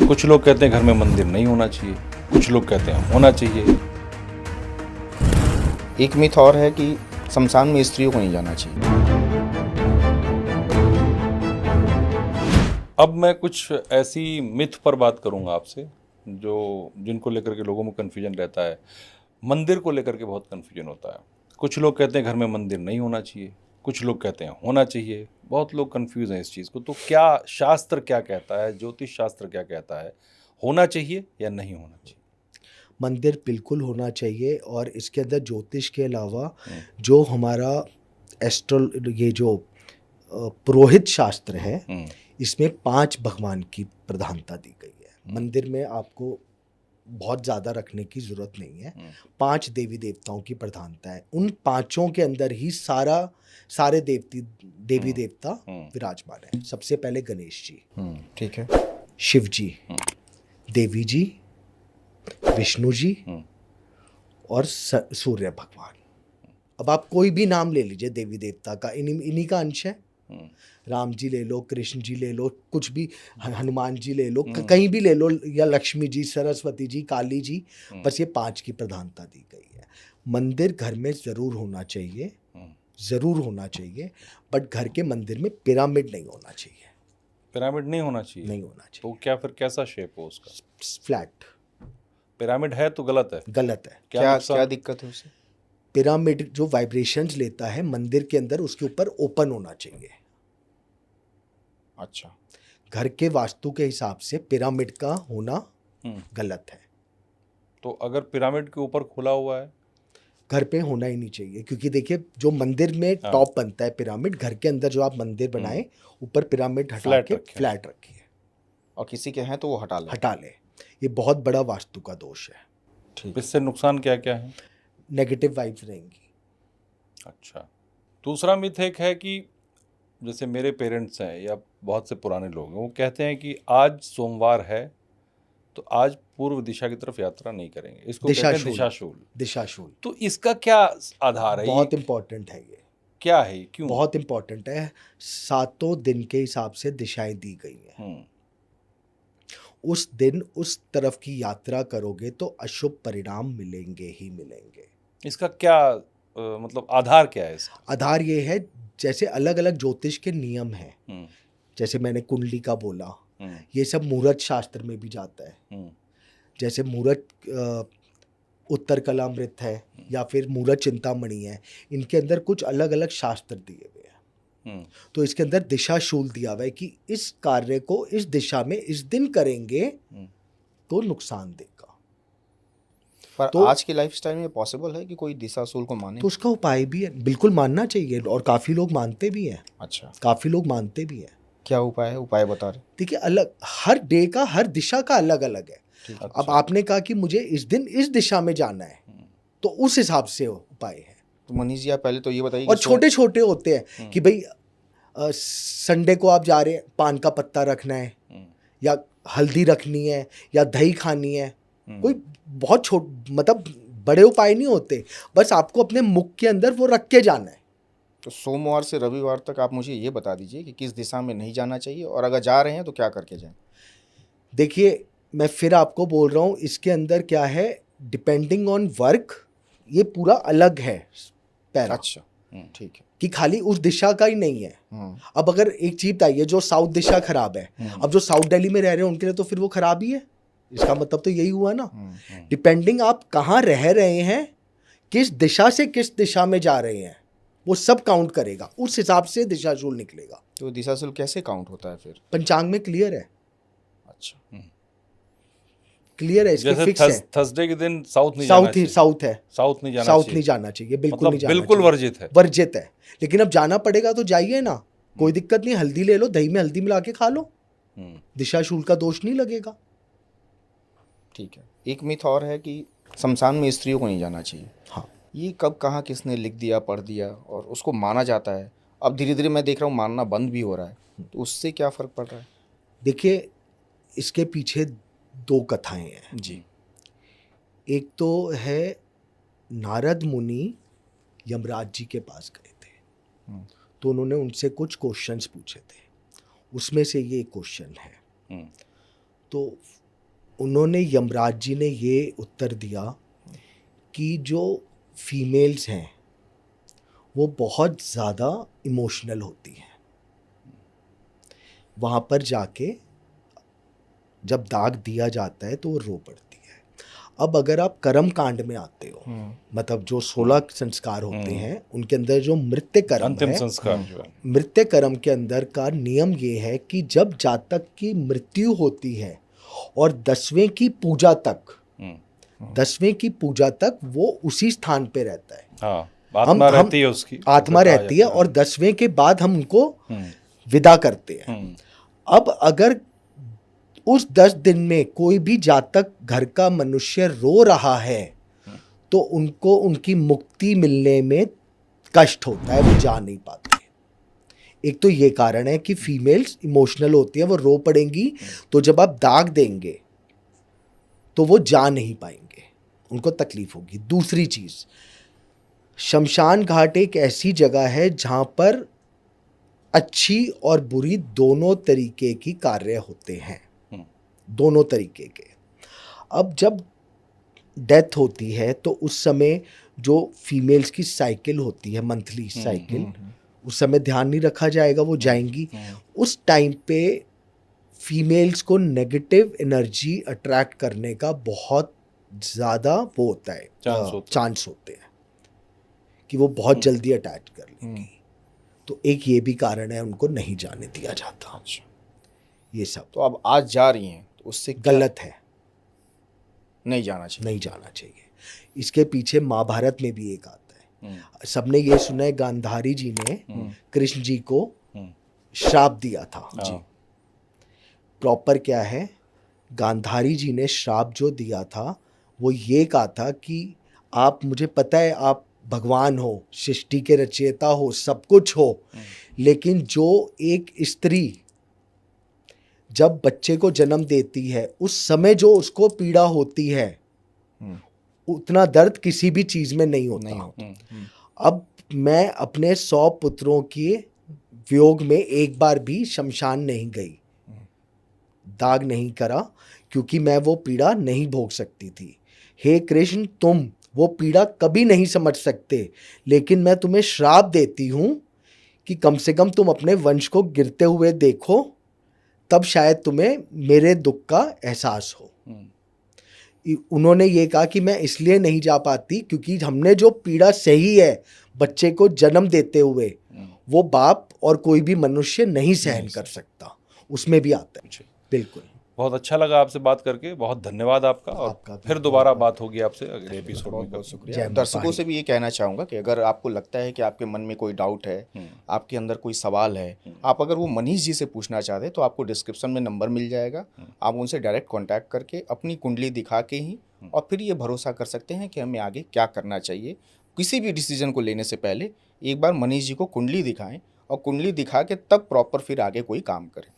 कुछ लोग कहते हैं घर में मंदिर नहीं होना चाहिए, कुछ लोग कहते हैं होना चाहिए। एक मिथ और है कि शमशान में स्त्रियों को नहीं जाना चाहिए। अब मैं कुछ ऐसी मिथ पर बात करूंगा आपसे जो जिनको लेकर के लोगों में कन्फ्यूजन रहता है। मंदिर को लेकर के बहुत कन्फ्यूजन होता है। कुछ लोग कहते हैं घर में मंदिर नहीं होना चाहिए, कुछ लोग कहते हैं होना चाहिए। बहुत लोग कन्फ्यूज हैं इस चीज़ को। तो क्या शास्त्र क्या कहता है, ज्योतिष शास्त्र क्या कहता है, होना चाहिए या नहीं होना चाहिए? मंदिर बिल्कुल होना चाहिए। और इसके अंदर ज्योतिष के अलावा जो हमारा ये जो पुरोहित शास्त्र है, इसमें 5 भगवान की प्रधानता दी गई है। मंदिर में आपको बहुत ज़्यादा रखने की ज़रूरत नहीं है। 5 देवी देवताओं की प्रधानता है। उन 5 के अंदर ही सारे देवी देवता विराजमान है। सबसे पहले गणेश जी, ठीक है। शिव जी, देवी जी, विष्णु जी और सूर्य भगवान। अब आप कोई भी नाम ले लीजिए देवी देवता का, इन्हीं का अंश है। राम जी ले लो, कृष्ण जी ले लो, कुछ भी, हनुमान जी ले लो, कहीं भी ले लो, या लक्ष्मी जी, सरस्वती जी, काली जी, बस ये 5 की प्रधानता दी गई है। मंदिर घर में ज़रूर होना चाहिए, ज़रूर होना चाहिए, बट घर के मंदिर में पिरामिड नहीं होना चाहिए। पिरामिड नहीं होना चाहिए? नहीं होना चाहिए। तो क्या फिर कैसा शेप हो उसका? फ्लैट। पिरामिड है तो गलत है? गलत है। क्या दिक्कत है उससे? पिरामिड जो वाइब्रेशंस लेता है मंदिर के अंदर, उसके ऊपर ओपन होना चाहिए। अच्छा। घर के वास्तु के हिसाब से पिरामिड का होना गलत है। तो अगर पिरामिड के ऊपर खुला हुआ है? घर पे होना ही नहीं चाहिए, क्योंकि देखिए जो मंदिर में टॉप बनता है पिरामिड, घर के अंदर जो आप मंदिर बनाए, ऊपर पिरामिड हटा के फ्लैट रखिए। और किसी के हैं तो वो हटा ले। ये बहुत बड़ा वास्तु का दोष है। ठीक। इससे नुकसान क्या क्या है? नेगेटिव वाइब्स रहेंगी। अच्छा। दूसरा मिथ एक है कि जैसे मेरे पेरेंट्स हैं या बहुत से पुराने लोग हैं, वो कहते हैं कि आज सोमवार है तो आज पूर्व दिशा की तरफ यात्रा नहीं करेंगे। इसको कहते हैं दिशाशूल। दिशाशूल। तो इसका क्या आधार है? बहुत इंपॉर्टेंट है ये। क्या है, क्यों? बहुत इंपॉर्टेंट है। 7 दिन के हिसाब से दिशाएं दी गई हैं। उस दिन उस तरफ की यात्रा करोगे तो अशुभ परिणाम मिलेंगे ही मिलेंगे। इसका क्या मतलब आधार क्या है इसका? आधार ये है, जैसे अलग अलग ज्योतिष के नियम हैं। जैसे मैंने कुंडली का बोला, ये सब मुहूर्त शास्त्र में भी जाता है। जैसे मुहूर्त उत्तर कलामृत है या फिर मुहूर्त चिंतामणि है, इनके अंदर कुछ अलग अलग शास्त्र दिए हुए हैं। तो इसके अंदर दिशाशूल दिया हुआ है कि इस कार्य को इस दिशा में इस दिन करेंगे तो नुकसान देगा। पर तो आज की लाइफस्टाइल में पॉसिबल है कि कोई दिशाशूल को माने? तो उसका उपाय भी है, बिल्कुल मानना चाहिए, और काफ़ी लोग मानते भी हैं। अच्छा। काफ़ी लोग मानते भी हैं। क्या उपाय है? उपाय बता रहे। देखिए, अलग हर डे का, हर दिशा का अलग अलग है। अच्छा। अब आपने कहा कि मुझे इस दिन इस दिशा में जाना है, तो उस हिसाब से उपाय है। तो मनीष जी, आप पहले तो ये बताइए। और छोटे छोटे होते हैं कि भाई संडे को आप जा रहे हैं, पान का पत्ता रखना है, या हल्दी रखनी है, या दही खानी है। कोई बहुत मतलब बड़े उपाय नहीं होते, बस आपको अपने मुख के अंदर वो रख के जाना है। तो सोमवार से रविवार तक आप मुझे ये बता दीजिए कि किस दिशा में नहीं जाना चाहिए, और अगर जा रहे हैं तो क्या करके जाएं? देखिए, मैं फिर आपको बोल रहा हूँ, इसके अंदर क्या है, डिपेंडिंग ऑन वर्क, ये पूरा अलग है पैरा। अच्छा, ठीक है। कि खाली उस दिशा का ही नहीं है। अब अगर एक चीज आई है, जो साउथ दिशा खराब है, अब जो साउथ दिल्ली में रह रहे हैं उनके लिए तो फिर वो खराब ही है। इसका मतलब तो यही हुआ ना। डिपेंडिंग आप कहाँ रह रहे हैं, किस दिशा से किस दिशा में जा रहे हैं, वो सब काउंट करेगा, उस हिसाब से दिशाशूल निकलेगा। तो दिशाशूल कैसे काउंट होता है फिर? पंचांग में क्लियर है। अच्छा, क्लियर है, इसके फिक्स है। थर्सडे के दिन साउथ नहीं जाना चाहिए, बिल्कुल मतलब नहीं जाना, बिल्कुल वर्जित है। वर्जित है। लेकिन अब जाना पड़ेगा तो जाइए ना, कोई दिक्कत नहीं। हल्दी ले लो, दही में हल्दी मिला के खा लो, दिशाशूल का दोष नहीं लगेगा। ठीक है। एक मिथ और है कि शमशान में स्त्रियों को नहीं जाना चाहिए। हाँ। ये कब कहाँ किसने लिख दिया, पढ़ दिया, और उसको माना जाता है? अब धीरे धीरे मैं देख रहा हूँ मानना बंद भी हो रहा है, तो उससे क्या फ़र्क पड़ रहा है? देखिए, इसके पीछे 2 कथाएं हैं जी। एक तो है, नारद मुनि यमराज जी के पास गए थे, तो उन्होंने उनसे कुछ क्वेश्चंस पूछे थे। उसमें से ये क्वेश्चन है, तो उन्होंने, यमराज जी ने ये उत्तर दिया कि जो फीमेल्स हैं वो बहुत ज़्यादा इमोशनल होती हैं, वहाँ पर जाके जब दाग दिया जाता है तो वो रो पड़ती है। अब अगर आप कर्म कांड में आते हो, मतलब जो 16 संस्कार होते हैं उनके अंदर जो मृत्यु कर्म अंतिम है, संस्कार जो है, मृत्यु कर्म के अंदर का नियम ये है कि जब जातक की मृत्यु होती है और 10वें की पूजा तक, 10वें की पूजा तक वो उसी स्थान पे रहता है। हाँ, आत्मा रहती है उसकी, आत्मा कहा रहती है, जाता और 10वें के बाद हम उनको हम्म, विदा करते हैं। हम्म, अब अगर उस 10 दिन में कोई भी जातक घर का मनुष्य रो रहा है तो उनको उनकी मुक्ति मिलने में कष्ट होता है, वो जा नहीं पाते। एक तो ये कारण है कि फीमेल्स इमोशनल होती है, वो रो पड़ेंगी, तो जब आप दाग देंगे तो वो जा नहीं पाएंगे, उनको तकलीफ होगी। दूसरी चीज, शमशान घाट एक ऐसी जगह है जहां पर अच्छी और बुरी दोनों तरीके की कार्य होते हैं, दोनों तरीके के। अब जब डेथ होती है तो उस समय जो फीमेल्स की साइकिल होती है, मंथली साइकिल, उस समय ध्यान नहीं रखा जाएगा, वो जाएंगी। उस टाइम पे फीमेल्स को नेगेटिव एनर्जी अट्रैक्ट करने का बहुत ज़्यादा वो होता है, चांस होते हैं कि वो बहुत जल्दी अटैच कर लेंगी। तो एक ये भी कारण है उनको नहीं जाने दिया जाता। ये सब तो अब आज जा रही हैं तो उससे गलत है, नहीं जाना चाहिए। नहीं जाना चाहिए। इसके पीछे महाभारत में भी एक आता है, सबने ये सुना है, गांधारी जी ने कृष्ण जी को श्राप दिया था। जी, प्रॉपर क्या है, गांधारी जी ने श्राप जो दिया था वो ये कहा था कि आप, मुझे पता है आप भगवान हो, सृष्टि के रचयिता हो, सब कुछ हो, लेकिन जो एक स्त्री जब बच्चे को जन्म देती है उस समय जो उसको पीड़ा होती है उतना दर्द किसी भी चीज में नहीं होता। अब मैं अपने 100 पुत्रों के वियोग में एक बार भी शमशान नहीं गई, दाग नहीं करा, क्योंकि मैं वो पीड़ा नहीं भोग सकती थी। हे कृष्ण, तुम वो पीड़ा कभी नहीं समझ सकते, लेकिन मैं तुम्हें श्राप देती हूं कि कम से कम तुम अपने वंश को गिरते हुए देखो, तब शायद तुम्हें मेरे दुख का एहसास हो। उन्होंने ये कहा कि मैं इसलिए नहीं जा पाती क्योंकि हमने जो पीड़ा सही है बच्चे को जन्म देते हुए, वो बाप और कोई भी मनुष्य नहीं सहन कर सकता, उसमें भी आता है। बिल्कुल, बहुत अच्छा लगा आपसे बात करके, बहुत धन्यवाद आपका। फिर दोबारा बात होगी आपसे अगले एपिसोड में। बहुत शुक्रिया। दर्शकों से भी ये कहना चाहूँगा कि अगर आपको लगता है कि आपके मन में कोई डाउट है, आपके अंदर कोई सवाल है, आप अगर वो मनीष जी से पूछना चाहते हैं तो आपको डिस्क्रिप्शन में नंबर मिल जाएगा, आप उनसे डायरेक्ट कॉन्टैक्ट करके अपनी कुंडली दिखा के ही और फिर ये भरोसा कर सकते हैं कि हमें आगे क्या करना चाहिए। किसी भी डिसीजन को लेने से पहले एक बार मनीष जी को कुंडली दिखाएं और कुंडली दिखा के तब प्रॉपर फिर आगे कोई काम करें।